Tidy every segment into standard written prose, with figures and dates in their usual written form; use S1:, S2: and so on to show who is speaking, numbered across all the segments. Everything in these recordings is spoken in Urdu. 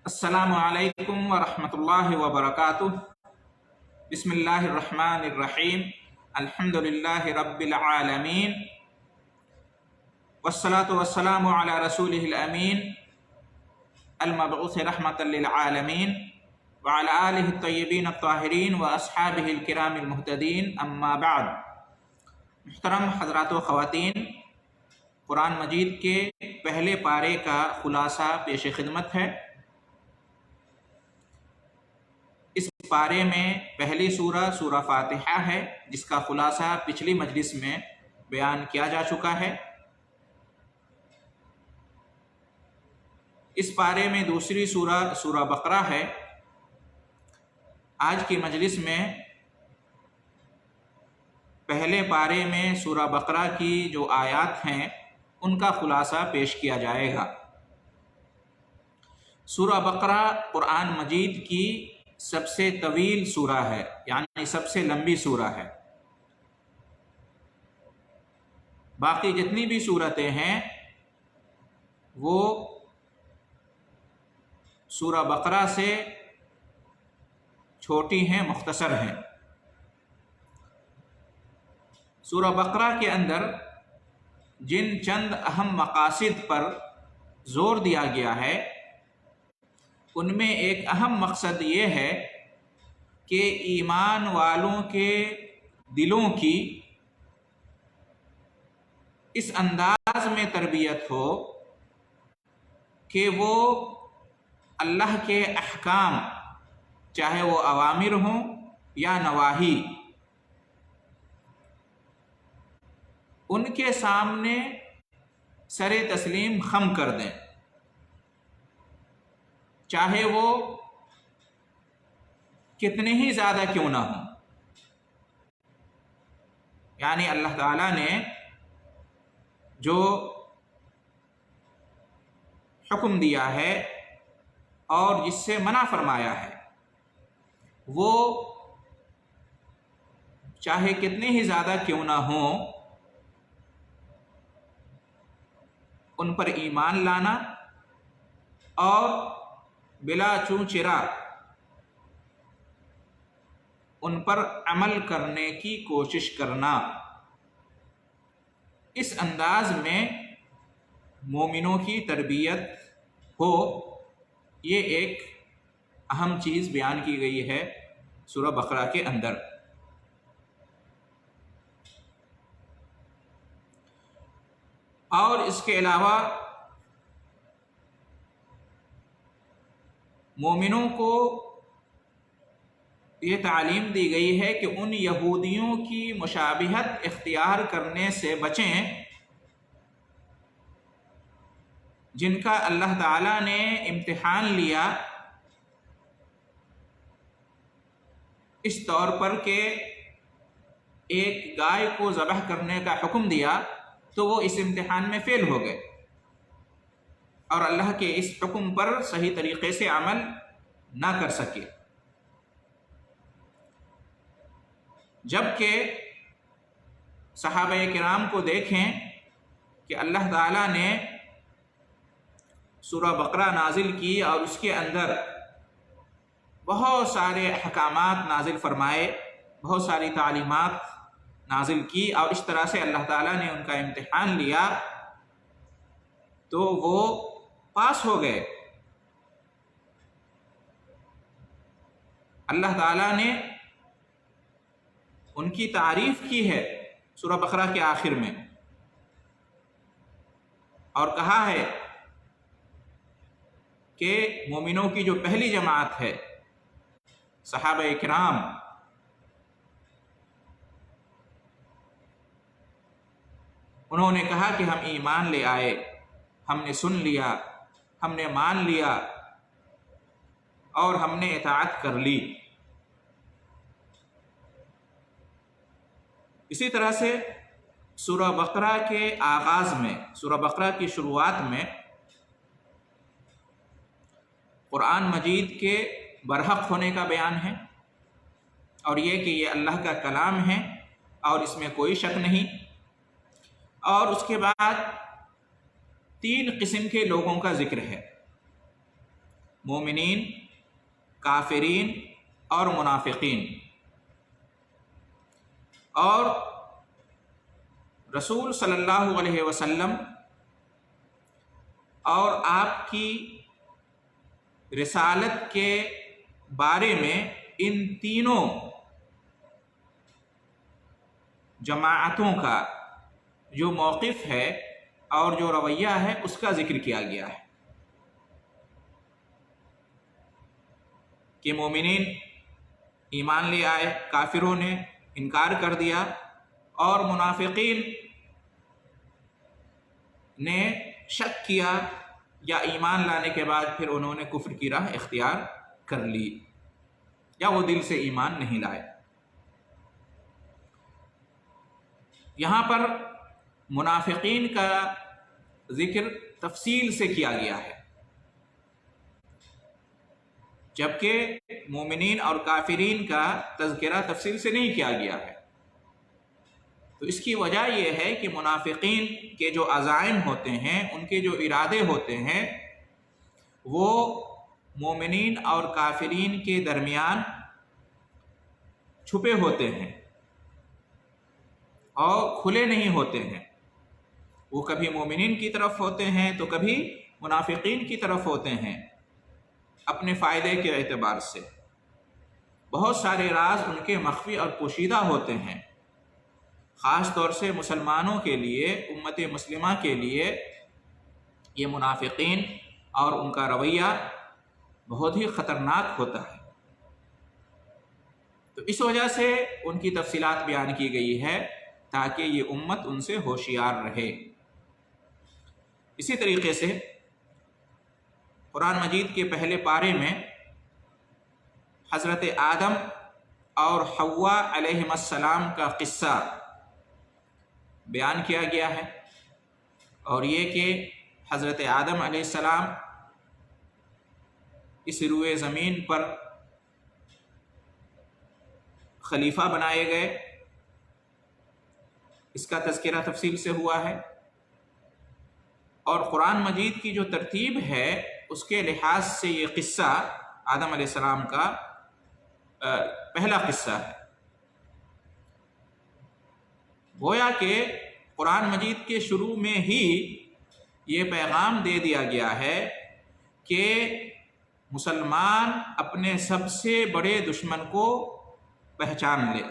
S1: السلام علیکم ورحمۃ اللہ وبرکاتہ۔ بسم اللہ الرحمن الرحیم۔ الحمد للہ رب العالمین، والصلاة والسلام علی رسولہ الامین المبعوث رحمۃ للعالمین وعلی آلہ الطیبین الطاہرین واصحابہ الکرام المہتدین، اما بعد۔ محترم حضرات و خواتین، قرآن مجید کے پہلے پارے کا خلاصہ پیش خدمت ہے۔ اس پارے میں پہلی سورہ فاتحہ ہے، جس کا خلاصہ پچھلی مجلس میں بیان کیا جا چکا ہے۔ اس پارے میں دوسری سورہ بقرہ ہے۔ آج کی مجلس میں پہلے پارے میں سورہ بقرہ کی جو آیات ہیں ان کا خلاصہ پیش کیا جائے گا۔ سورہ بقرہ قرآن مجید کی سب سے طویل سورہ ہے، یعنی سب سے لمبی سورہ ہے۔ باقی جتنی بھی سورتیں ہیں وہ سورہ بقرہ سے چھوٹی ہیں، مختصر ہیں۔ سورہ بقرہ کے اندر جن چند اہم مقاصد پر زور دیا گیا ہے ان میں ایک اہم مقصد یہ ہے کہ ایمان والوں کے دلوں کی اس انداز میں تربیت ہو کہ وہ اللہ کے احکام، چاہے وہ اوامر ہوں یا نواہی، ان کے سامنے سر تسلیم خم کر دیں، چاہے وہ کتنے ہی زیادہ کیوں نہ ہوں۔ یعنی اللہ تعالیٰ نے جو حکم دیا ہے اور جس سے منع فرمایا ہے وہ چاہے کتنے ہی زیادہ کیوں نہ ہوں، ان پر ایمان لانا اور بلا چوں چرا ان پر عمل کرنے کی کوشش کرنا، اس انداز میں مومنوں کی تربیت ہو، یہ ایک اہم چیز بیان کی گئی ہے سورہ بقرہ کے اندر۔ اور اس کے علاوہ مومنوں کو یہ تعلیم دی گئی ہے کہ ان یہودیوں کی مشابہت اختیار کرنے سے بچیں جن کا اللہ تعالیٰ نے امتحان لیا اس طور پر کہ ایک گائے کو ذبح کرنے کا حکم دیا تو وہ اس امتحان میں فیل ہو گئے اور اللہ کے اس حکم پر صحیح طریقے سے عمل نہ کر سکے، جبکہ صحابہ کرام کو دیکھیں کہ اللہ تعالیٰ نے سورہ بقرہ نازل کی اور اس کے اندر بہت سارے احکامات نازل فرمائے، بہت ساری تعلیمات نازل کی، اور اس طرح سے اللہ تعالیٰ نے ان کا امتحان لیا تو وہ پاس ہو گئے۔ اللہ تعالیٰ نے ان کی تعریف کی ہے سورہ بقرہ کے آخر میں، اور کہا ہے کہ مومنوں کی جو پہلی جماعت ہے صحابہ کرام، انہوں نے کہا کہ ہم ایمان لے آئے، ہم نے سن لیا، ہم نے مان لیا اور ہم نے اطاعت کر لی۔ اسی طرح سے سورہ بقرہ کے آغاز میں، سورہ بقرہ کی شروعات میں قرآن مجید کے برحق ہونے کا بیان ہے، اور یہ کہ یہ اللہ کا کلام ہے اور اس میں کوئی شک نہیں، اور اس کے بعد 3 قسم کے لوگوں کا ذکر ہے۔ مومنین، کافرین اور منافقین، اور رسول صلی اللہ علیہ وسلم اور آپ کی رسالت کے بارے میں ان تینوں جماعتوں کا جو موقف ہے اور جو رویہ ہے اس کا ذکر کیا گیا ہے کہ مومنین ایمان لے آئے، کافروں نے انکار کر دیا، اور منافقین نے شک کیا یا ایمان لانے کے بعد پھر انہوں نے کفر کی راہ اختیار کر لی، یا وہ دل سے ایمان نہیں لائے۔ یہاں پر منافقین کا ذکر تفصیل سے کیا گیا ہے، جبکہ مومنین اور کافرین کا تذکرہ تفصیل سے نہیں کیا گیا ہے۔ تو اس کی وجہ یہ ہے کہ منافقین کے جو عزائم ہوتے ہیں، ان کے جو ارادے ہوتے ہیں، وہ مومنین اور کافرین کے درمیان چھپے ہوتے ہیں اور کھلے نہیں ہوتے ہیں۔ وہ کبھی مومنین کی طرف ہوتے ہیں تو کبھی منافقین کی طرف ہوتے ہیں، اپنے فائدے کے اعتبار سے۔ بہت سارے راز ان کے مخفی اور پوشیدہ ہوتے ہیں۔ خاص طور سے مسلمانوں کے لیے، امت مسلمہ کے لیے یہ منافقین اور ان کا رویہ بہت ہی خطرناک ہوتا ہے۔ تو اس وجہ سے ان کی تفصیلات بیان کی گئی ہے تاکہ یہ امت ان سے ہوشیار رہے۔ اسی طریقے سے قرآن مجید کے پہلے پارے میں حضرت آدم اور حوا علیہم السلام کا قصہ بیان کیا گیا ہے، اور یہ کہ حضرت آدم علیہ السلام اس روئے زمین پر خلیفہ بنائے گئے، اس کا تذکرہ تفصیل سے ہوا ہے، اور قرآن مجید کی جو ترتیب ہے اس کے لحاظ سے یہ قصہ آدم علیہ السلام کا پہلا قصہ ہے۔ گویا کہ قرآن مجید کے شروع میں ہی یہ پیغام دے دیا گیا ہے کہ مسلمان اپنے سب سے بڑے دشمن کو پہچان لے،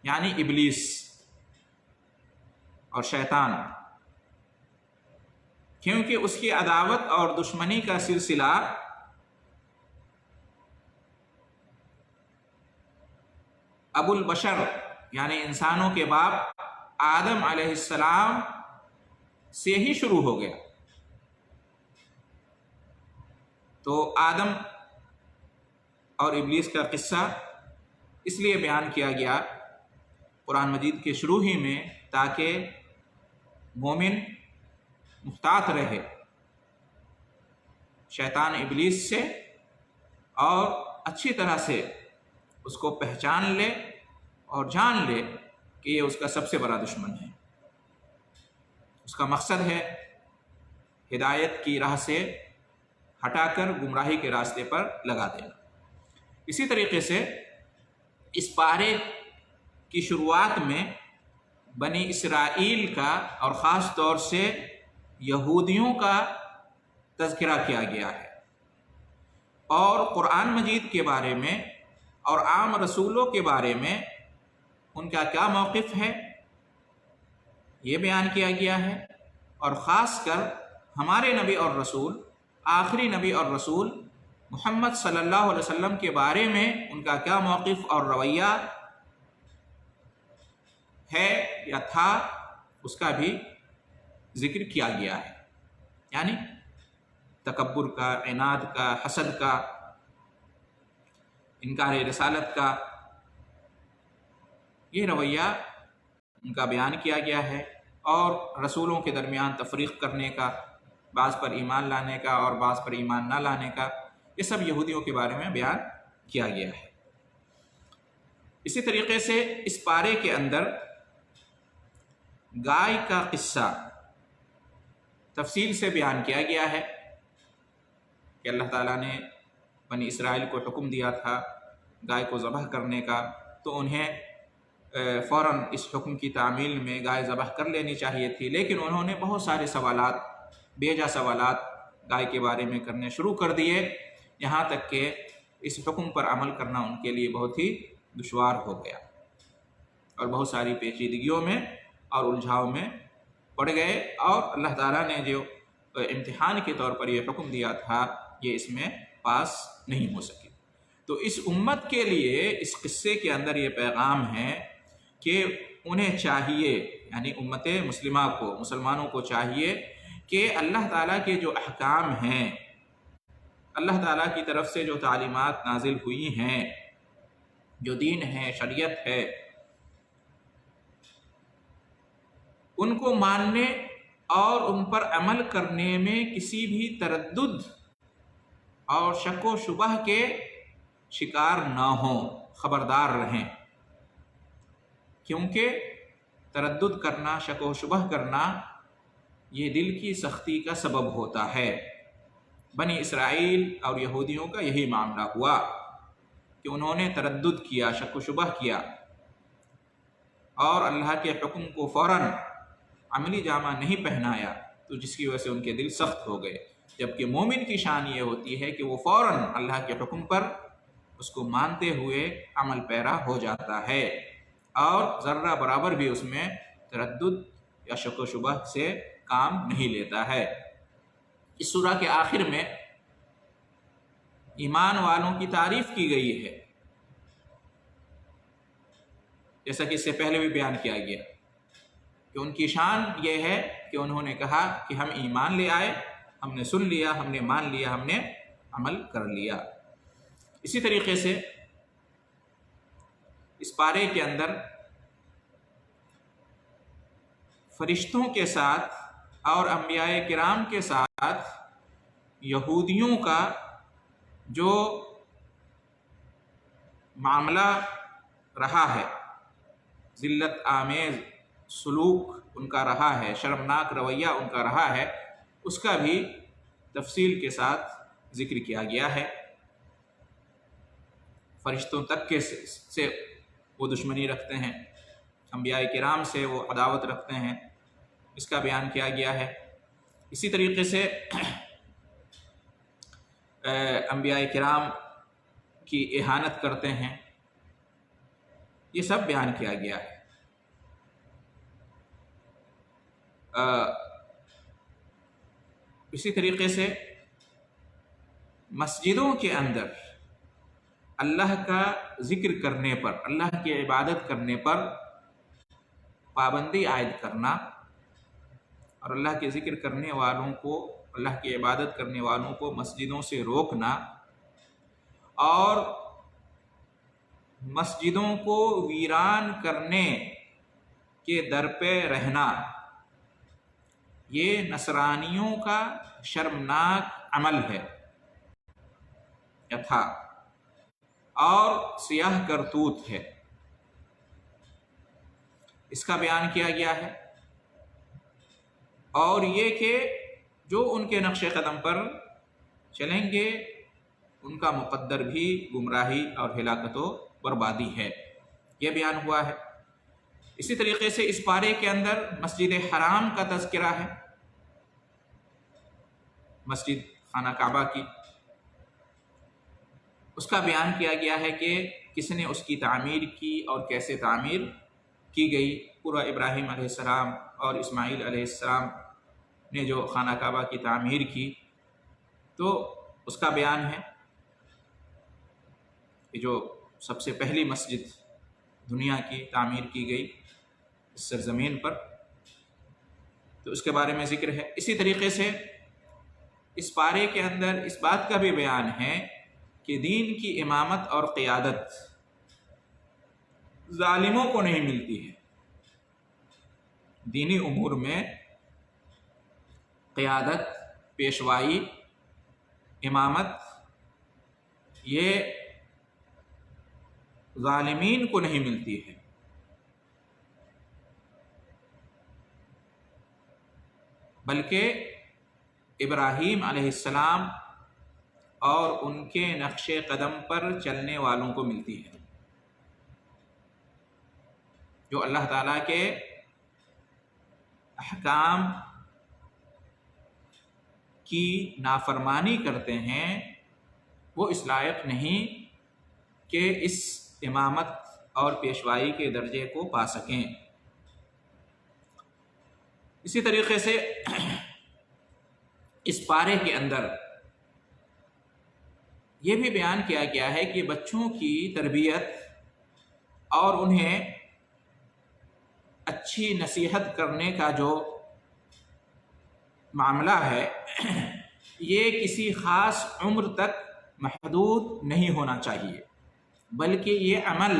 S1: یعنی ابلیس اور شیطان، کیونکہ اس کی عداوت اور دشمنی کا سلسلہ ابو البشر یعنی انسانوں کے باپ آدم علیہ السلام سے ہی شروع ہو گیا۔ تو آدم اور ابلیس کا قصہ اس لیے بیان کیا گیا قرآن مجید کے شروع ہی میں تاکہ مومن محتاط رہے شیطان ابلیس سے اور اچھی طرح سے اس کو پہچان لے اور جان لے کہ یہ اس کا سب سے بڑا دشمن ہے۔ اس کا مقصد ہے ہدایت کی راہ سے ہٹا کر گمراہی کے راستے پر لگا دینا۔ اسی طریقے سے اس پارے کی شروعات میں بنی اسرائیل کا اور خاص طور سے یہودیوں کا تذکرہ کیا گیا ہے، اور قرآن مجید کے بارے میں اور عام رسولوں کے بارے میں ان کا کیا موقف ہے یہ بیان کیا گیا ہے، اور خاص کر ہمارے نبی اور رسول، آخری نبی اور رسول محمد صلی اللہ علیہ وسلم کے بارے میں ان کا کیا موقف اور رویہ ہے یا تھا، اس کا بھی ذکر کیا گیا ہے، یعنی تکبر کا، عناد کا، حسد کا، انکار رسالت کا، یہ رویہ ان کا بیان کیا گیا ہے، اور رسولوں کے درمیان تفریق کرنے کا، بعض پر ایمان لانے کا اور بعض پر ایمان نہ لانے کا، یہ سب یہودیوں کے بارے میں بیان کیا گیا ہے۔ اسی طریقے سے اس پارے کے اندر گائے کا قصہ تفصیل سے بیان کیا گیا ہے، کہ اللہ تعالیٰ نے بنی اسرائیل کو حکم دیا تھا گائے کو ذبح کرنے کا، تو انہیں فوراً اس حکم کی تعمیل میں گائے ذبح کر لینی چاہیے تھی، لیکن انہوں نے بہت سارے سوالات، بیجا سوالات گائے کے بارے میں کرنے شروع کر دیے، یہاں تک کہ اس حکم پر عمل کرنا ان کے لیے بہت ہی دشوار ہو گیا اور بہت ساری پیچیدگیوں میں اور الجھاؤ میں پڑ گئے، اور اللہ تعالیٰ نے جو امتحان کے طور پر یہ حکم دیا تھا یہ اس میں پاس نہیں ہو سکے۔ تو اس امت کے لیے اس قصے کے اندر یہ پیغام ہے کہ انہیں چاہیے، یعنی امت مسلمہ کو، مسلمانوں کو چاہیے کہ اللہ تعالیٰ کے جو احکام ہیں، اللہ تعالیٰ کی طرف سے جو تعلیمات نازل ہوئی ہیں، جو دین ہے، شریعت ہے، ان کو ماننے اور ان پر عمل کرنے میں کسی بھی تردد اور شک و شبہ کے شکار نہ ہوں، خبردار رہیں، کیونکہ تردد کرنا، شک و شبہ کرنا یہ دل کی سختی کا سبب ہوتا ہے۔ بنی اسرائیل اور یہودیوں کا یہی معاملہ ہوا کہ انہوں نے تردد کیا، شک و شبہ کیا، اور اللہ کے حکم کو فوراً عملی جامہ نہیں پہنایا، تو جس کی وجہ سے ان کے دل سخت ہو گئے۔ جبکہ مومن کی شان یہ ہوتی ہے کہ وہ فوراً اللہ کے حکم پر اس کو مانتے ہوئے عمل پیرا ہو جاتا ہے اور ذرہ برابر بھی اس میں تردد یا شک و شبہ سے کام نہیں لیتا ہے۔ اس سورہ کے آخر میں ایمان والوں کی تعریف کی گئی ہے، جیسا کہ اس سے پہلے بھی بیان کیا گیا کہ ان کی شان یہ ہے کہ انہوں نے کہا کہ ہم ایمان لے آئے، ہم نے سن لیا، ہم نے مان لیا، ہم نے عمل کر لیا۔ اسی طریقے سے اس پارے کے اندر فرشتوں کے ساتھ اور انبیاء کرام کے ساتھ یہودیوں کا جو معاملہ رہا ہے، ذلت آمیز سلوک ان کا رہا ہے، شرمناک رویہ ان کا رہا ہے، اس کا بھی تفصیل کے ساتھ ذکر کیا گیا ہے۔ فرشتوں تک کے سے وہ دشمنی رکھتے ہیں، انبیاء کرام سے وہ عداوت رکھتے ہیں، اس کا بیان کیا گیا ہے۔ اسی طریقے سے انبیاء کرام کی اہانت کرتے ہیں، یہ سب بیان کیا گیا ہے۔ اسی طریقے سے مسجدوں کے اندر اللہ کا ذکر کرنے پر، اللہ کی عبادت کرنے پر پابندی عائد کرنا اور اللہ کے ذکر کرنے والوں کو، اللہ کی عبادت کرنے والوں کو مسجدوں سے روکنا اور مسجدوں کو ویران کرنے کے در پہ رہنا، یہ نصرانیوں کا شرمناک عمل ہے یا تھا اور سیاہ کرتوت ہے، اس کا بیان کیا گیا ہے۔ اور یہ کہ جو ان کے نقش قدم پر چلیں گے ان کا مقدر بھی گمراہی اور ہلاکت و بربادی ہے، یہ بیان ہوا ہے۔ اسی طریقے سے اس پارے کے اندر مسجد حرام کا تذکرہ ہے، مسجد خانہ کعبہ کی، اس کا بیان کیا گیا ہے کہ کس نے اس کی تعمیر کی اور کیسے تعمیر کی گئی۔ پورا ابراہیم علیہ السلام اور اسماعیل علیہ السلام نے جو خانہ کعبہ کی تعمیر کی، تو اس کا بیان ہے کہ جو سب سے پہلی مسجد دنیا کی تعمیر کی گئی اس سرزمین پر، تو اس کے بارے میں ذکر ہے۔ اسی طریقے سے اس پارے کے اندر اس بات کا بھی بیان ہے کہ دین کی امامت اور قیادت ظالموں کو نہیں ملتی ہے۔ دینی امور میں قیادت، پیشوائی، امامت یہ ظالمین کو نہیں ملتی ہے، بلکہ ابراہیم علیہ السلام اور ان کے نقش قدم پر چلنے والوں کو ملتی ہے۔ جو اللہ تعالیٰ کے احکام کی نافرمانی کرتے ہیں وہ اس لائق نہیں کہ اس امامت اور پیشوائی کے درجے کو پا سکیں۔ اسی طریقے سے اس پارے کے اندر یہ بھی بیان کیا گیا ہے کہ بچوں کی تربیت اور انہیں اچھی نصیحت کرنے کا جو معاملہ ہے یہ کسی خاص عمر تک محدود نہیں ہونا چاہیے، بلکہ یہ عمل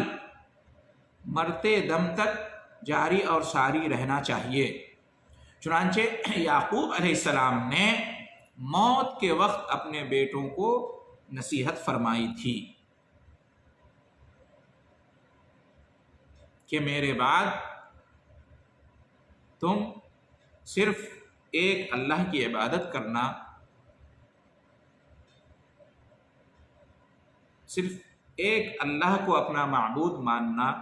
S1: مرتے دم تک جاری اور ساری رہنا چاہیے۔ چنانچہ یعقوب علیہ السلام نے موت کے وقت اپنے بیٹوں کو نصیحت فرمائی تھی کہ میرے بعد تم صرف ایک اللہ کی عبادت کرنا، صرف ایک اللہ کو اپنا معبود ماننا،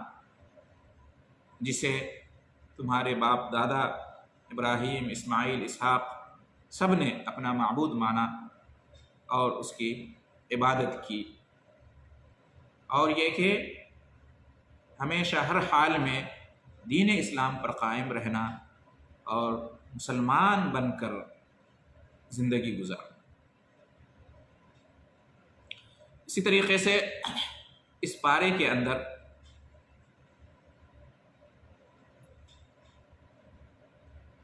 S1: جسے تمہارے باپ دادا ابراہیم، اسماعیل، اسحاق سب نے اپنا معبود مانا اور اس کی عبادت کی، اور یہ کہ ہمیشہ ہر حال میں دین اسلام پر قائم رہنا اور مسلمان بن کر زندگی گزارنا۔ اسی طریقے سے اس پارے کے اندر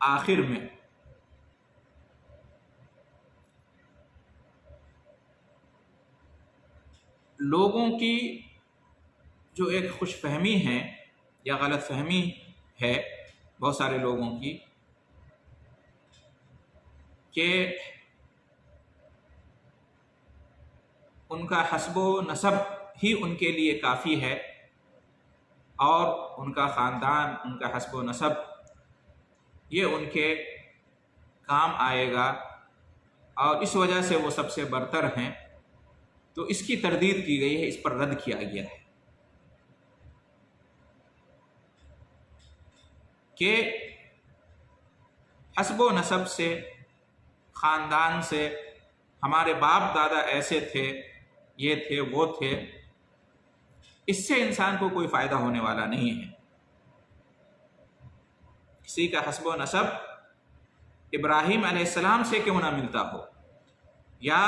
S1: آخر میں لوگوں کی جو ایک خوش فہمی ہے یا غلط فہمی ہے بہت سارے لوگوں کی کہ ان کا حسب و نسب ہی ان کے لیے کافی ہے اور ان کا خاندان، ان کا حسب و نسب یہ ان کے کام آئے گا اور اس وجہ سے وہ سب سے برتر ہیں، تو اس کی تردید کی گئی ہے، اس پر رد کیا گیا ہے کہ حسب و نسب سے، خاندان سے، ہمارے باپ دادا ایسے تھے، یہ تھے، وہ تھے، اس سے انسان کو کوئی فائدہ ہونے والا نہیں ہے۔ کسی کا حسب و نسب ابراہیم علیہ السلام سے کیوں نہ ملتا ہو یا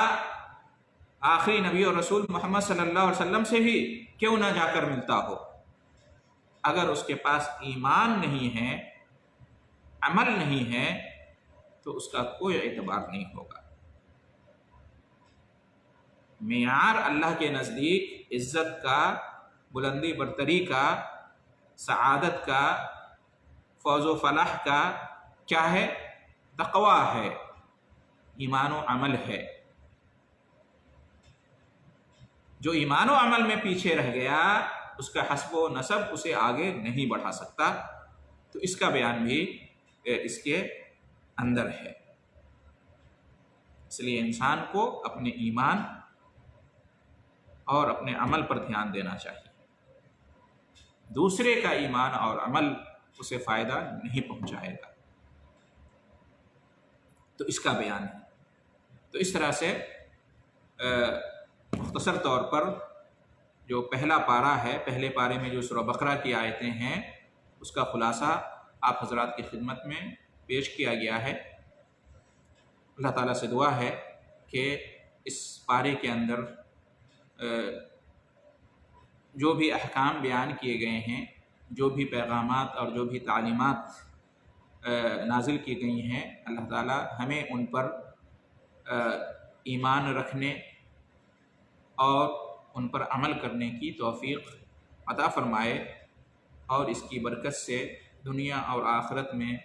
S1: آخری نبی اور رسول محمد صلی اللہ علیہ وسلم سے بھی کیوں نہ جا کر ملتا ہو، اگر اس کے پاس ایمان نہیں ہے، عمل نہیں ہے، تو اس کا کوئی اعتبار نہیں ہوگا۔ معیار اللہ کے نزدیک عزت کا، بلندی برتری کا، سعادت کا، فوز و فلاح کا کیا ہے؟ تقویٰ ہے، ایمان و عمل ہے۔ جو ایمان و عمل میں پیچھے رہ گیا اس کا حسب و نسب اسے آگے نہیں بڑھا سکتا، تو اس کا بیان بھی اس کے اندر ہے۔ اس لیے انسان کو اپنے ایمان اور اپنے عمل پر دھیان دینا چاہیے، دوسرے کا ایمان اور عمل اسے فائدہ نہیں پہنچائے گا، تو اس کا بیان ہے۔ تو اس طرح سے مختصر طور پر جو پہلا پارہ ہے، پہلے پارے میں جو سورہ بقرہ کی آیتیں ہیں اس کا خلاصہ آپ حضرات کی خدمت میں پیش کیا گیا ہے۔ اللہ تعالیٰ سے دعا ہے کہ اس پارے کے اندر جو بھی احکام بیان کیے گئے ہیں، جو بھی پیغامات اور جو بھی تعلیمات نازل کی گئی ہیں، اللہ تعالیٰ ہمیں ان پر ایمان رکھنے اور ان پر عمل کرنے کی توفیق عطا فرمائے، اور اس کی برکت سے دنیا اور آخرت میں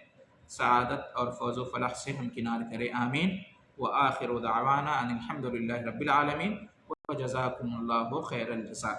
S1: سعادت اور فوز و فلاح سے ہمکنار کرے، آمین۔ وآخر دعوانا ان الحمد للہ رب العالمین، وجزاکم اللہ خیر الجزاء۔